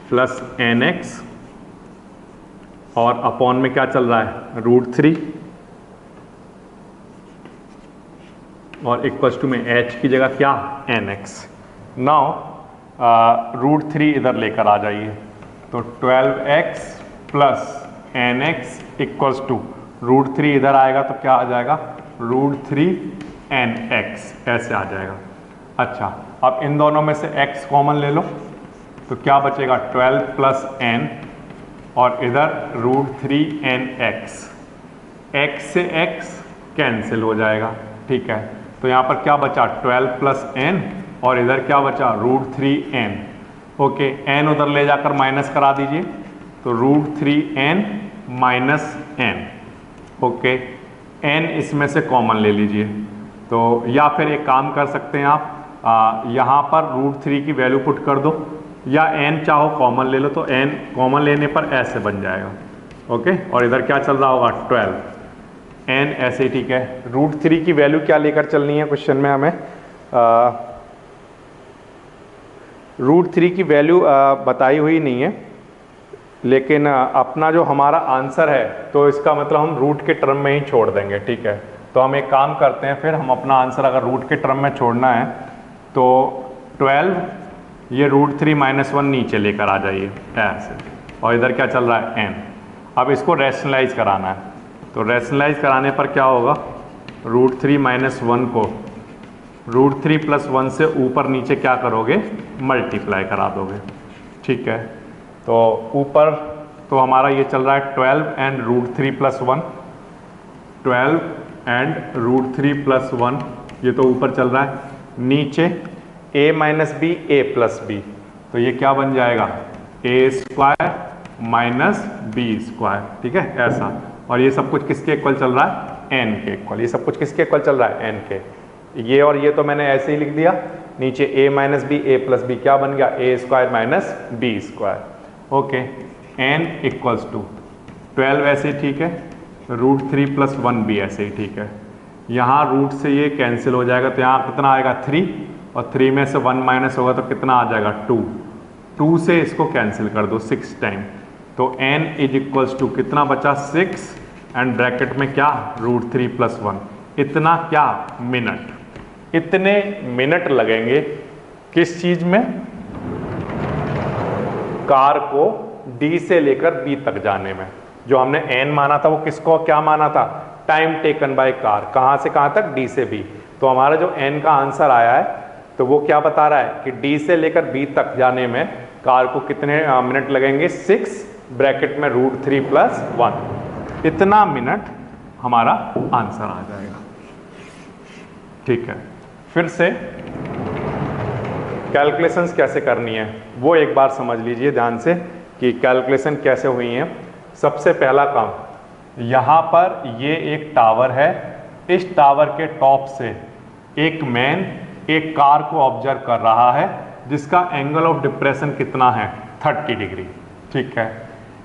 प्लस nx और अपॉन में क्या चल रहा है √3 और इक्वल्स टू में h की जगह क्या nx। नाउ √3 इधर लेकर आ जाइए, तो 12x plus nx equals to √3 इधर आएगा तो क्या आ जाएगा √3 nx, ऐसे आ जाएगा। अच्छा, अब इन दोनों में से x कॉमन ले लो तो क्या बचेगा 12 प्लस n और इधर √3 nx, x से x कैंसिल हो जाएगा, ठीक है। तो यहाँ पर क्या बचा 12 प्लस n और इधर क्या बचा √3 n, ओके, n उधर ले जाकर माइनस करा दीजिए, तो √3 n minus n, okay, n इसमें से कॉमन ले लीजिए। तो या फिर एक काम कर सकते हैं आप, यहाँ पर √3 की वैल्यू पुट कर दो या n चाहो कॉमन ले लो, तो n कॉमन लेने पर ऐसे बन जाएगा, ओके, और इधर क्या चल रहा होगा 12 n, ऐसे ही, ठीक है। √3 की वैल्यू क्या लेकर चलनी है क्वेश्चन में हमें, √3 की वैल्यू बताई हुई नहीं है, लेकिन अपना जो हमारा आंसर है तो इसका मतलब हम रूट के टर्म में ही छोड़ देंगे, ठीक है। तो हम एक काम करते हैं, फिर हम अपना आंसर अगर रूट के टर्म में छोड़ना है तो 12, ये √3 - 1 नीचे लेकर आ जाइए ऐसे, और इधर क्या चल रहा है n। अब इसको रैशनलाइज कराना है, तो रैशनलाइज कराने पर क्या होगा √3 - 1 को √3 प्लस 1 से ऊपर नीचे क्या करोगे मल्टीप्लाई करा दोगे, ठीक है। तो ऊपर तो हमारा ये चल रहा है 12 एंड √3 प्लस 1, 12 एंड √3 प्लस 1, ये तो ऊपर चल रहा है, नीचे a minus B a plus B, तो ये क्या बन जाएगा a² माइनस b², ठीक है, ऐसा। और ये सब कुछ किसके इक्वल चल रहा है n के इक्वल, ये सब कुछ किसके इक्वल चल रहा है n के, ये और ये तो मैंने ऐसे ही लिख दिया, नीचे a minus B a plus B क्या बन गया a² minus b², okay, n equals to 12 ऐसे ही, ठीक है, √3 प्लस 1 भी ऐसे ही, ठीक है। यहाँ रूट से ये कैंसिल हो जाएगा, तो यहाँ कितना आएगा 3 और 3 में से 1 माइनस होगा तो कितना आ जाएगा 2, 2 से इसको कैंसिल कर दो 6 टाइम, तो n इज इक्वल्स टू कितना बचा 6 एंड ब्रैकेट में क्या √3 प्लस 1, इतना क्या मिनट, इतने मिनट लगेंगे किस चीज में, कार को D से लेकर B तक जाने में। जो हमने n माना था वो किसको क्या माना था, टाइम टेकन बाय कार, कहाँ से कहाँ तक D से B। तो हमारा जो n का आंसर आया है तो वो क्या बता रहा है कि D से लेकर B तक जाने में कार को कितने मिनट लगेंगे 6 ब्रैकेट में √3 प्लस 1, इतना मिनट हमारा आंसर आ जाएगा, ठीक है। फिर से कैलकुलेशंस कैसे करनी है वो एक बार समझ लीजिए ध्यान से कि कैलकुलेशन कैसे हुई है। सबसे पहला काम, यहाँ पर ये एक टावर है, इस टावर के टॉप से एक मैन एक कार को ऑब्जर्व कर रहा है जिसका एंगल ऑफ डिप्रेशन कितना है 30 डिग्री, ठीक है।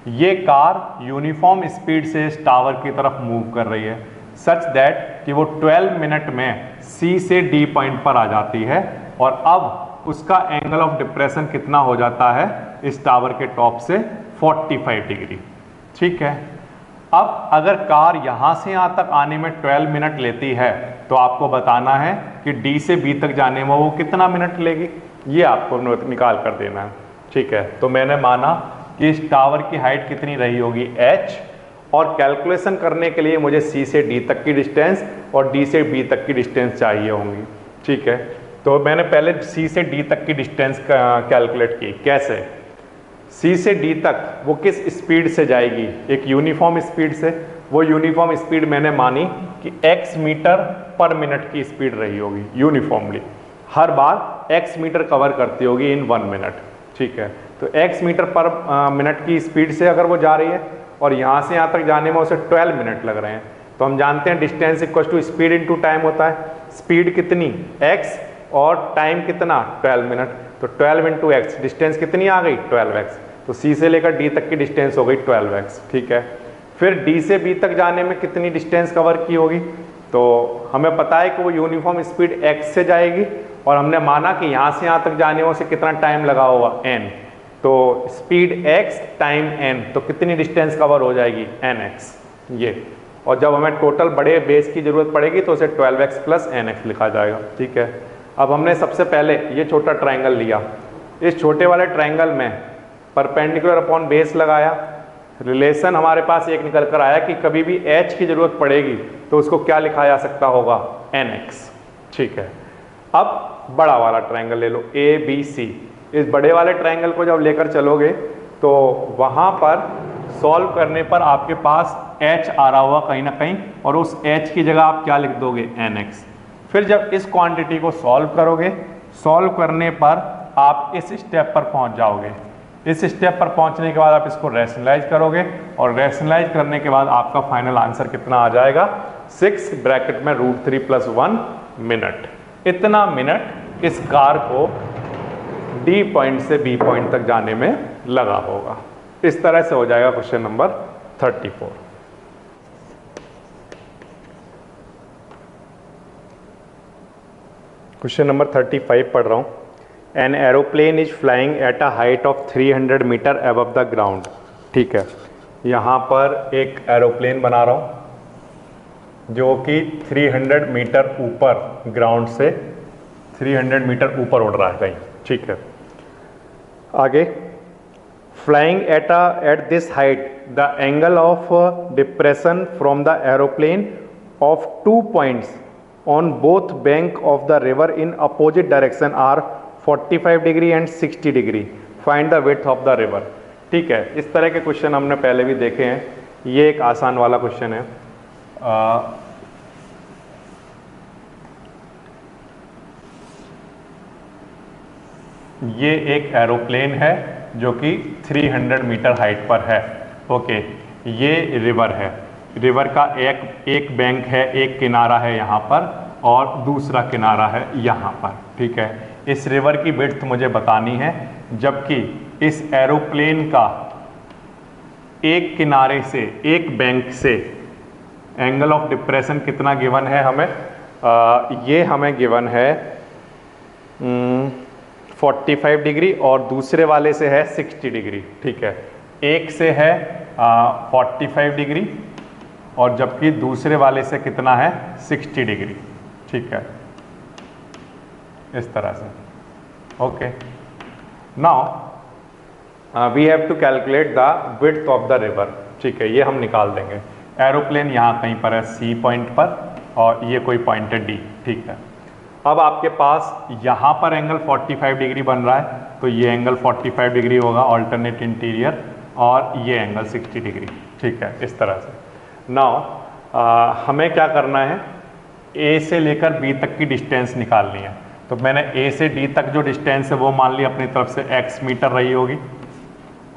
ये कार यूनिफॉर्म स्पीड से इस टावर की तरफ मूव कर रही है सच दैट कि वो 12 मिनट में C से D पॉइंट पर आ जाती है और अब उसका एंगल ऑफ डिप्रेशन कितना हो जाता है इस टावर के टॉप से 45 डिग्री। ठीक है, अब अगर कार यहां से यहां तक आने में 12 मिनट लेती है तो आपको बताना है कि डी से बी तक जाने में वो कितना मिनट लेगी, ये आपको निकाल कर देना है। ठीक है, तो मैंने माना कि इस टावर की हाइट कितनी रही होगी h, और कैलकुलेशन करने के लिए मुझे C से D तक की डिस्टेंस और D से B तक की डिस्टेंस चाहिए होंगी। ठीक है, तो मैंने पहले C से D तक की डिस्टेंस कैलकुलेट की। कैसे? C से D तक वो किस स्पीड से जाएगी, एक यूनिफॉर्म स्पीड से। वो यूनिफॉर्म स्पीड मैंने मानी कि x मीटर पर मिनट की स्पीड रही होगी यूनिफॉर्मली, हर बार x मीटर कवर करती होगी इन 1 मिनट। ठीक है, तो x मीटर पर मिनट की स्पीड से अगर वो जा रही है और यहाँ से यहाँ तक जाने में उसे 12 मिनट लग रहे हैं, तो हम जानते हैं distance equal to speed into time होता है। स्पीड कितनी x और टाइम कितना 12 मिनट, तो 12 इंटू एक्स, डिस्टेंस कितनी आ गई 12x। तो C से लेकर D तक की डिस्टेंस हो गई 12x। ठीक है, फिर D से B तक जाने में कितनी डिस्टेंस कवर की होगी, तो हमें पता है कि वो यूनिफॉर्म स्पीड x से जाएगी और हमने माना कि यहाँ से यहाँ तक जाने में उसे कितना टाइम लगा होगा n, तो स्पीड x टाइम n, तो कितनी डिस्टेंस कवर हो जाएगी nx ये। और जब हमें टोटल बड़े बेस की जरूरत पड़ेगी तो उसे 12x प्लस nx लिखा जाएगा। ठीक है, अब हमने सबसे पहले ये छोटा ट्राइंगल लिया, इस छोटे वाले ट्राइंगल में परपेंडिकुलर अपॉन बेस लगाया, रिलेशन हमारे पास एक निकल कर आया कि कभी भी h की जरूरत पड़ेगी तो उसको क्या लिखा जा सकता होगा nx। ठीक है, अब बड़ा वाला ट्राइंगल ले लो ABC। इस बड़े वाले ट्राइंगल को जब लेकर चलोगे तो वहाँ पर सॉल्व करने पर आपके पास h आ रहा होगा कहीं ना कहीं, और उस h की जगह आप क्या लिख दोगे nx। फिर जब इस क्वांटिटी को सॉल्व करोगे, सॉल्व करने पर आप इस स्टेप पर पहुंच जाओगे। इस स्टेप पर पहुंचने के बाद आप इसको रैशनलाइज करोगे और रैशनलाइज करने के बाद आपका फाइनल आंसर कितना आ जाएगा 6 ब्रैकेट में √3 + 1 मिनट। इतना मिनट इस कार को D पॉइंट से B पॉइंट तक जाने में लगा होगा। इस तरह से हो जाएगा क्वेश्चन नंबर 34। क्वेश्चन नंबर 35 पढ़ रहा हूँ। An aeroplane is flying at a height of 300 metre above the ground. ठीक है, यहाँ पर एक एरोप्लेन बना रहा हूँ जो कि 300 मीटर ऊपर, ग्राउंड से 300 मीटर ऊपर उड़ रहा है कहीं। ठीक है, आगे flying at this height the angle of depression from the aeroplane of 2 points on both bank of the river in opposite direction are 45 degree and 60 degree. Find the width of the river. ठीक है, इस तरह के question हमने पहले भी देखे हैं। ये एक आसान वाला क्वेश्चन है। ये एक एरोप्लेन है जो कि 300 मीटर हाइट पर है। ओके, ये रिवर है, रिवर का एक बैंक है, एक किनारा है यहाँ पर और दूसरा किनारा है यहाँ पर। ठीक है, इस रिवर की विड्थ मुझे बतानी है, जबकि इस एरोप्लेन का एक किनारे से, एक बैंक से एंगल ऑफ डिप्रेशन कितना गिवन है हमें, ये हमें गिवन है 45 डिग्री और दूसरे वाले से है 60 डिग्री। ठीक है, एक से है 45 डिग्री और जबकि दूसरे वाले से कितना है 60 डिग्री। ठीक है, इस तरह से। Okay, now we have to calculate the width of the river. ठीक है, ये हम निकाल देंगे। एरोप्लेन यहाँ कहीं पर है C पॉइंट पर और ये कोई पॉइंट है D। ठीक है, अब आपके पास यहाँ पर एंगल 45 डिग्री बन रहा है, तो ये एंगल 45 डिग्री होगा ऑल्टरनेट इंटीरियर, और ये एंगल 60 डिग्री। ठीक है, इस तरह से। नाउ हमें क्या करना है, A से लेकर B तक की डिस्टेंस निकालनी है। तो मैंने A से D तक जो डिस्टेंस है वो मान ली अपनी तरफ से x मीटर रही होगी,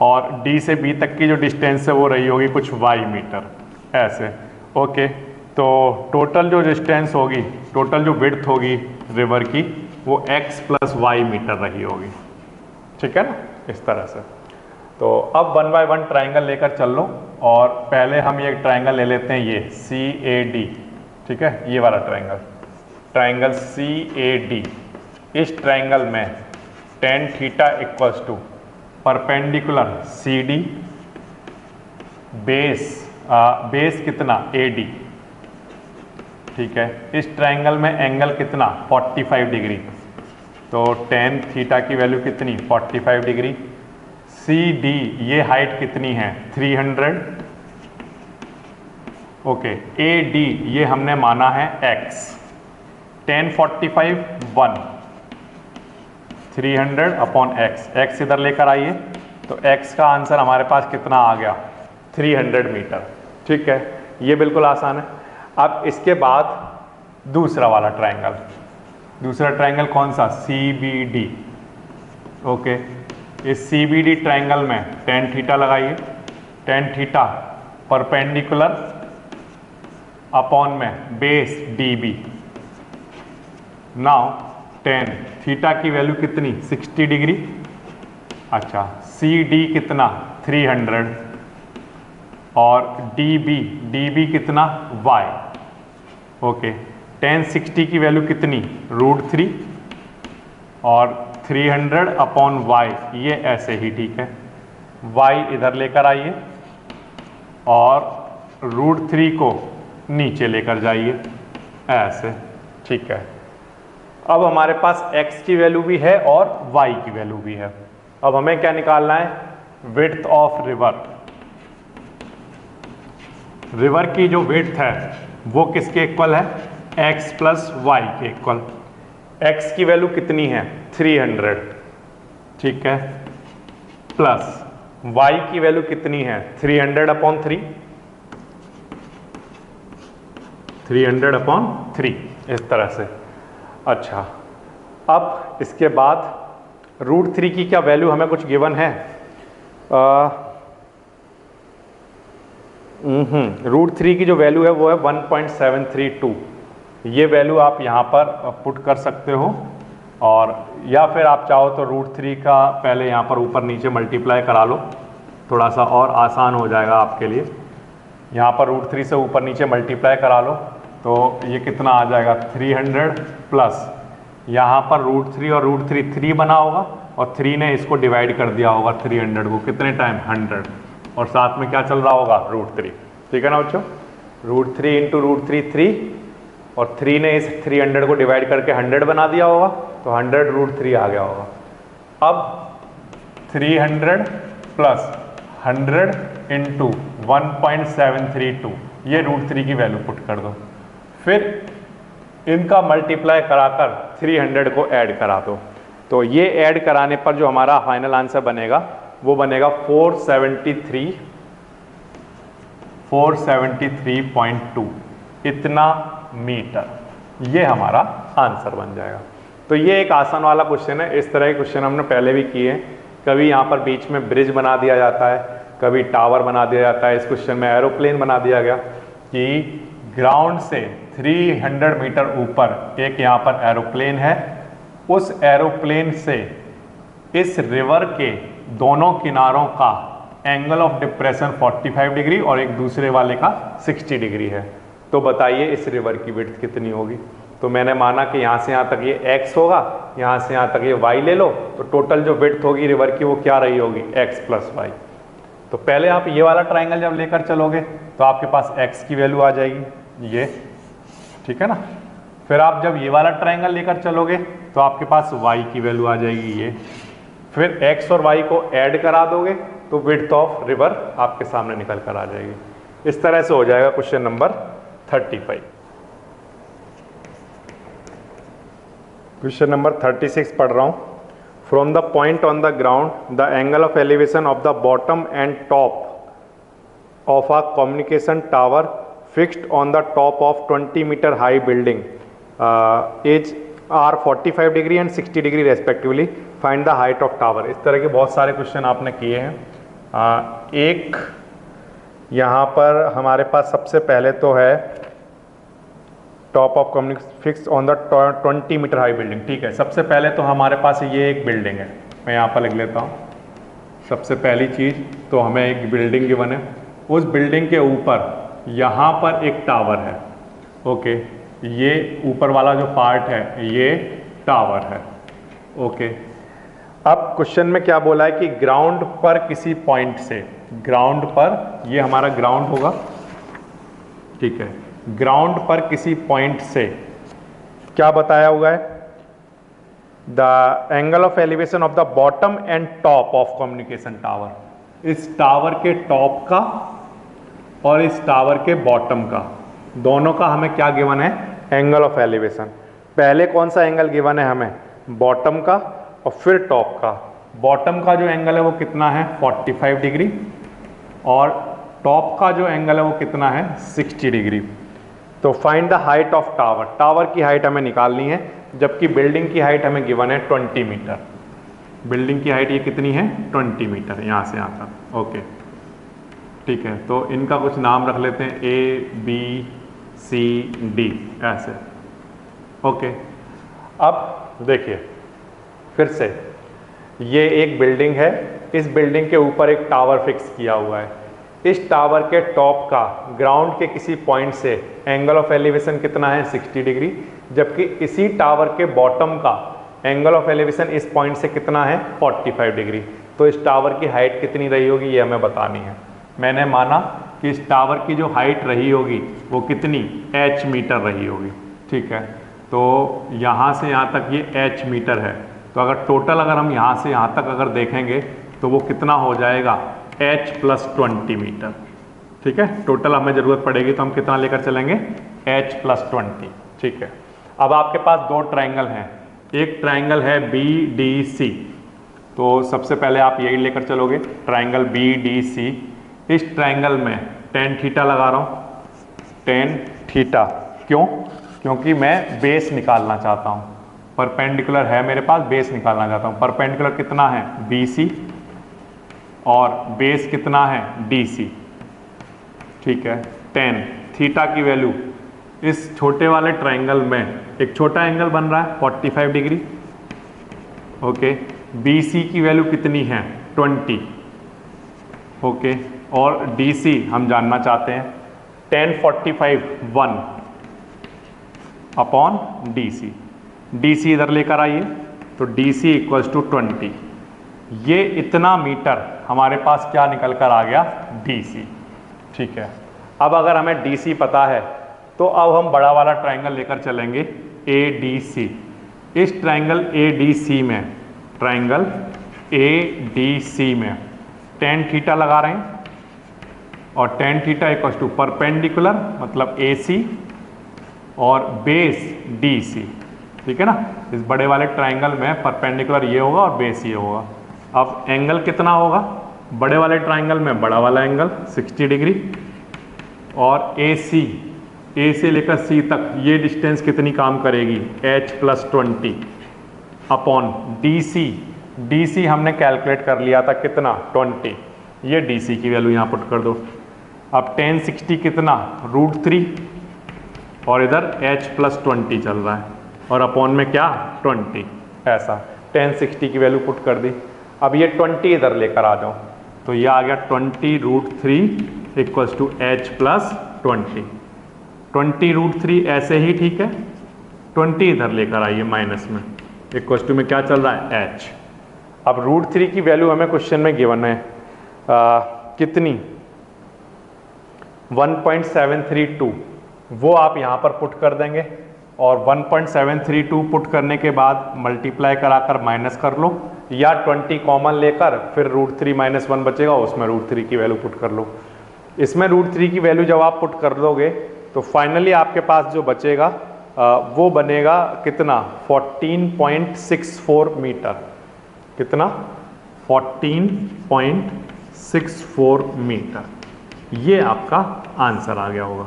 और D से B तक की जो डिस्टेंस है वो रही होगी कुछ y मीटर, ऐसे। ओके, तो टोटल जो डिस्टेंस होगी, टोटल जो विड्थ होगी रिवर की, वो x + y मीटर रही होगी। ठीक है ना, इस तरह से। तो अब 1 बाय 1 ट्राइंगल लेकर चल लो, और पहले हम ये ट्राइंगल ले लेते हैं, ये CAD। ठीक है, ये वाला ट्राइंगल, ट्राइंगल CAD। इस ट्राइंगल में tan theta equals to perpendicular C D base कितना ए डी, ठीक है। इस ट्रायंगल में एंगल कितना 45 डिग्री, तो टेन थीटा की वैल्यू कितनी 45 डिग्री। सी डी ये हाइट कितनी है 300, ओके। ए डी ये हमने माना है x, टेन 45 1 300 अपॉन x इधर लेकर आइए, तो x का आंसर हमारे पास कितना आ गया 300 मीटर, ठीक है। ये बिल्कुल आसान है। अब इसके बाद दूसरा वाला ट्रायंगल, दूसरा ट्रायंगल कौन सा सी बी डी, ओके। इस सी बी डी ट्रायंगल में टेन थीटा लगाइए, टेन थीटा परपेंडिकुलर अपॉन में base D B. Now tan theta की वैल्यू कितनी 60 डिग्री, अच्छा। सी डी कितना 300 और डी बी कितना y, ओके। टेन 60 की वैल्यू कितनी √3 और 300 अपॉन y, ये ऐसे ही ठीक है। y इधर लेकर आइए और √3 को नीचे लेकर जाइए ऐसे, ठीक है। अब हमारे पास x की वैल्यू भी है और y की वैल्यू भी है। अब हमें क्या निकालना है, विड्थ ऑफ रिवर। रिवर की जो विड्थ है वो किसके इक्वल है x प्लस वाई के इक्वल। x की वैल्यू कितनी है 300, ठीक है, प्लस y की वैल्यू कितनी है 300 अपॉन 3, 300 अपॉन 3, इस तरह से। अच्छा, अब इसके बाद √3 की क्या वैल्यू हमें कुछ गिवन है, √3 की जो वैल्यू है वो है 1.732। ये वैल्यू आप यहाँ पर पुट कर सकते हो, और या फिर आप चाहो तो √3 का पहले यहाँ पर ऊपर नीचे मल्टीप्लाई करा लो, थोड़ा सा और आसान हो जाएगा आपके लिए। यहाँ पर √3 से ऊपर नीचे मल्टीप्लाई करा लो तो ये कितना आ जाएगा 300 प्लस यहाँ पर √3 और √3 3 बना होगा और 3 ने इसको डिवाइड कर दिया होगा 300 को कितने टाइम 100, और साथ में क्या चल रहा होगा √3, ठीक है ना बच्चों। √3 इंटू √3 3, और 3 ने इस 300 को डिवाइड करके 100 बना दिया होगा, तो 100 √3 आ गया होगा। अब 300 प्लस 100 इंटू 1.732, ये √3 की वैल्यू पुट कर दो, फिर इनका मल्टीप्लाई कराकर 300 को ऐड करा दो, तो ये ऐड कराने पर जो हमारा फाइनल आंसर बनेगा वो बनेगा 473.2 इतना मीटर, ये हमारा आंसर बन जाएगा। तो ये एक आसान वाला क्वेश्चन है। इस तरह के क्वेश्चन हमने पहले भी किए हैं। कभी यहाँ पर बीच में ब्रिज बना दिया जाता है, कभी टावर बना दिया जाता है। इस क्वेश्चन में एरोप्लेन बना दिया गया कि ग्राउंड से 300 मीटर ऊपर एक यहाँ पर एरोप्लेन है, उस एरोप्लेन से इस रिवर के दोनों किनारों का एंगल ऑफ डिप्रेशन 45 डिग्री और एक दूसरे वाले का 60 डिग्री है। तो बताइए इस रिवर की विड्थ कितनी होगी। तो मैंने माना कि यहाँ से यहाँ तक ये x होगा, यहाँ से यहाँ तक ये y ले लो, तो टोटल जो विड्थ होगी रिवर की वो क्या रही होगी x प्लस वाई। तो पहले आप ये वाला ट्राइंगल जब लेकर चलोगे तो आपके पास x की वैल्यू आ जाएगी ये, ठीक है ना। फिर आप जब ये वाला ट्राइंगल लेकर चलोगे तो आपके पास y की वैल्यू आ जाएगी ये, फिर x और y को ऐड करा दोगे तो विड्थ ऑफ रिवर आपके सामने निकल कर आ जाएगी। इस तरह से हो जाएगा क्वेश्चन नंबर 35। क्वेश्चन नंबर 36 पढ़ रहा हूँ। From the point on the ground the angle of elevation of the bottom and top of a communication tower fixed on the top of 20 metre high building is are 45 degree and 60 degree respectively, find the height of tower. इस तरह के बहुत सारे question आपने किए हैं। एक यहाँ पर हमारे पास सबसे पहले तो है top of communication fix on the 20 metre high building, ठीक है। सबसे पहले तो हमारे पास ये एक बिल्डिंग है, मैं यहाँ पर लिख लेता हूँ। सबसे पहली चीज़ तो हमें एक बिल्डिंग गिवन है, उस बिल्डिंग के ऊपर यहाँ पर एक टावर है, ओके। ये ऊपर वाला जो पार्ट है ये टावर है, ओके। अब क्वेश्चन में क्या बोला है कि ग्राउंड पर किसी पॉइंट से, ग्राउंड पर, ये हमारा ग्राउंड होगा, ठीक है, ग्राउंड पर किसी पॉइंट से क्या बताया हुआ है, the angle of elevation of the bottom and top of communication tower, इस टावर के टॉप का और इस टावर के बॉटम का, दोनों का हमें क्या गिवन है, एंगल ऑफ एलिवेशन। पहले कौन सा एंगल गिवन है हमें, बॉटम का, और फिर टॉप का। बॉटम का जो एंगल है वो कितना है, 45 डिग्री, और टॉप का जो एंगल है वो कितना है, 60 डिग्री। तो find the height of tower, tower की हाइट हमें निकालनी है, जबकि बिल्डिंग की हाइट हमें गिवन है 20 मीटर। बिल्डिंग की हाइट ये कितनी है, 20 मीटर, यहाँ से यहाँ तक। ओके, ठीक है, तो इनका कुछ नाम रख लेते हैं, A B C D ऐसे। ओके, अब देखिए फिर से, ये एक बिल्डिंग है, इस बिल्डिंग के ऊपर एक टावर फिक्स किया हुआ है। इस टावर के टॉप का ग्राउंड के किसी पॉइंट से एंगल ऑफ एलिवेशन कितना है, 60 डिग्री, जबकि इसी टावर के बॉटम का एंगल ऑफ एलिवेशन इस पॉइंट से कितना है, 45 डिग्री। तो इस टावर की हाइट कितनी रही होगी ये हमें बतानी है। मैंने माना कि इस टावर की जो हाइट रही होगी वो कितनी, h मीटर रही होगी, ठीक है। तो यहाँ से यहाँ तक ये h मीटर है, तो अगर टोटल अगर हम यहाँ से यहाँ तक अगर देखेंगे तो वो कितना हो जाएगा, h + 20 मीटर, ठीक है। टोटल हमें ज़रूरत पड़ेगी तो हम कितना लेकर चलेंगे, h + 20, ठीक है। अब आपके पास दो ट्रायंगल हैं, एक ट्रायंगल है BDC, तो सबसे पहले आप यही लेकर चलोगे, ट्रायंगल BDC। इस ट्रायंगल में tan थीटा लगा रहा हूँ, tan थीटा, क्यों, क्योंकि मैं बेस निकालना चाहता हूँ, परपेंडिकुलर है मेरे पास, बेस निकालना चाहता हूँ। परपेंडिकुलर कितना है, BC, और बेस कितना है, DC, ठीक है। tan थीटा की वैल्यू, इस छोटे वाले ट्रायंगल में एक छोटा एंगल बन रहा है 45 डिग्री, ओके। BC की वैल्यू कितनी है, 20, ओके। और DC हम जानना चाहते हैं, tan 45 1 अपॉन DC। DC इधर लेकर आइए, तो DC = 20। ये इतना मीटर हमारे पास क्या निकल कर आ गया, DC, ठीक है। अब अगर हमें DC पता है तो अब हम बड़ा वाला ट्रायंगल लेकर चलेंगे ADC। इस ट्रायंगल ADC में, ट्रायंगल ADC में tan थीटा लगा रहे हैं, और tan थीटा = परपेंडिकुलर मतलब AC और बेस DC, ठीक है ना। इस बड़े वाले ट्रायंगल में परपेंडिकुलर ये होगा और बेस ये होगा। अब एंगल कितना होगा, बड़े वाले ट्रायंगल में बड़ा वाला एंगल 60 डिग्री, और A से लेकर C तक ये डिस्टेंस कितनी काम करेगी, h + 20 अपॉन DC हमने कैलकुलेट कर लिया था कितना, 20। ये DC की वैल्यू यहाँ पुट कर दो। अब tan 60 कितना, √3, और इधर h + 20 चल रहा है, और अपॉन में क्या, 20, ऐसा। tan 60 की वैल्यू पुट कर दी। अब ये 20 इधर लेकर आ जाओ, तो ये आ गया 20√3 = h + 20। 20√3 ऐसे ही ठीक है, 20 इधर लेकर आइए माइनस में, इक्वल में क्या चल रहा है, h। अब √3 की वैल्यू हमें क्वेश्चन में गिवन है, कितनी, 1.732, वो आप यहाँ पर पुट कर देंगे, और 1.732 पुट करने के बाद मल्टीप्लाई कराकर माइनस कर लो, या 20 कॉमन लेकर फिर √3 - 1 बचेगा, उसमें √3 की वैल्यू पुट कर लो। इसमें √3 की वैल्यू जब आप पुट कर दोगे तो फाइनली आपके पास जो बचेगा वो बनेगा कितना, 14.64 मीटर। कितना, 14.64 मीटर। ये आपका आंसर आ गया होगा।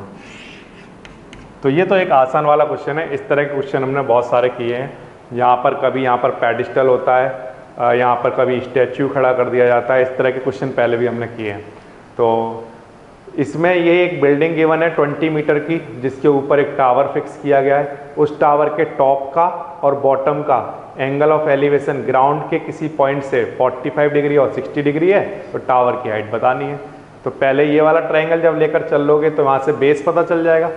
तो ये तो एक आसान वाला क्वेश्चन है। इस तरह के क्वेश्चन हमने बहुत सारे किए हैं। यहाँ पर कभी यहाँ पर पेडिस्टल होता है, यहाँ पर कभी स्टैच्यू खड़ा कर दिया जाता है। इस तरह के क्वेश्चन पहले भी हमने किए हैं। तो इसमें ये एक बिल्डिंग गिवन है 20 मीटर की, जिसके ऊपर एक टावर फिक्स किया गया है। उस टावर के टॉप का और बॉटम का एंगल ऑफ एलिवेशन ग्राउंड के किसी पॉइंट से 45 डिग्री और 60 डिग्री है, तो टावर की हाइट बतानी है। तो पहले ये वाला ट्रायंगल जब लेकर चल लोगे तो वहाँ से बेस पता चल जाएगा।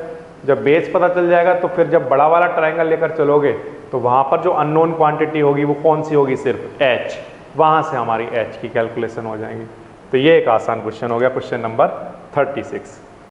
जब बेस पता चल जाएगा तो फिर जब बड़ा वाला ट्रायंगल लेकर चलोगे तो वहाँ पर जो अननोन क्वांटिटी होगी वो कौन सी होगी, सिर्फ h। वहाँ से हमारी एच की कैलकुलेशन हो जाएंगी। तो ये एक आसान क्वेश्चन हो गया, क्वेश्चन नंबर 36।